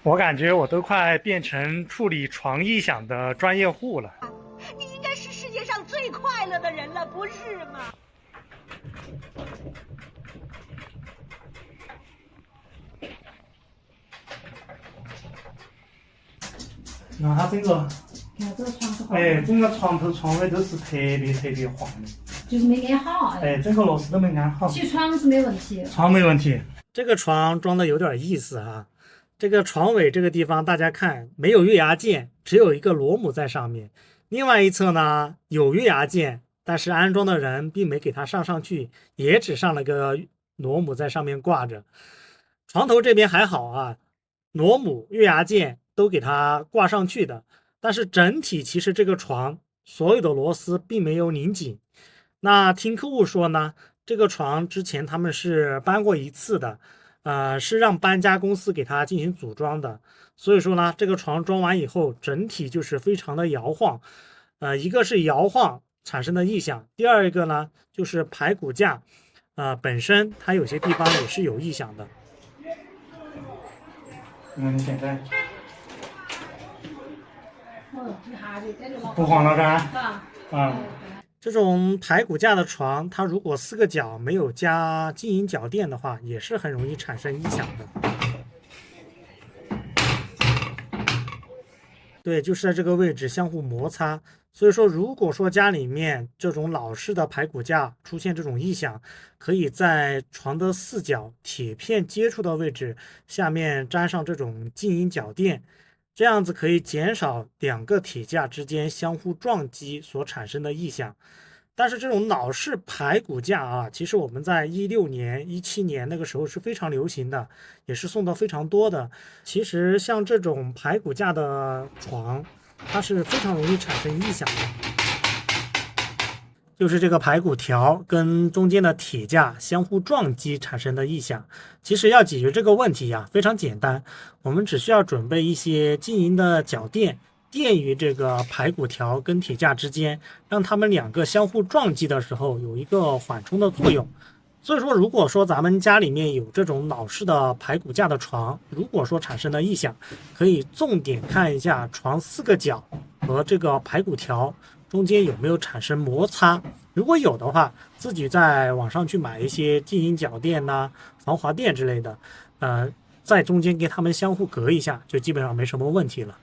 我感觉我都快变成处理床异响的专业户了。你应该是世界上最快乐的人了，不是吗？那它整个，看这个床是哎，整个床头床尾都是特别晃的，就是没安好。哎，整个螺丝都没安好。起床是没问题，床没问题。这个床装的有点意思啊，这个床尾这个地方大家看没有月牙键，只有一个螺母在上面。另外一侧呢有月牙键，但是安装的人并没给它上去，也只上了个螺母在上面挂着。床头这边还好啊，螺母、月牙键都给它挂上去的，但是整体其实这个床所有的螺丝并没有拧紧。那听客户说呢，这个床之前他们是搬过一次的，是让搬家公司给它进行组装的，所以说呢，这个床装完以后，整体就是非常的摇晃，一个是摇晃产生的异响，第二一个呢就是排骨架，本身它有些地方也是有异响的。你现在不晃了噻？这种排骨架的床，它如果4个角没有加静音脚垫的话，也是很容易产生异响的。对，就是在这个位置相互摩擦。所以说，如果说家里面这种老式的排骨架出现这种异响，可以在床的4角铁片接触的位置下面粘上这种静音脚垫，这样子可以减少2个铁架之间相互撞击所产生的异响。但是这种老式排骨架啊，其实我们在16年、17年那个时候是非常流行的，也是送的非常多的。其实像这种排骨架的床，它是非常容易产生异响的，就是这个排骨条跟中间的铁架相互撞击产生的异响。其实要解决这个问题呀，非常简单，我们只需要准备一些静音的脚垫，垫于这个排骨条跟铁架之间，让它们2个相互撞击的时候有一个缓冲的作用。所以说，如果说咱们家里面有这种老式的排骨架的床，如果说产生的异响，可以重点看一下床4个角和这个排骨条中间有没有产生摩擦。如果有的话，自己在网上去买一些静音脚垫呐、防滑垫之类的，在中间跟它们相互隔一下，就基本上没什么问题了。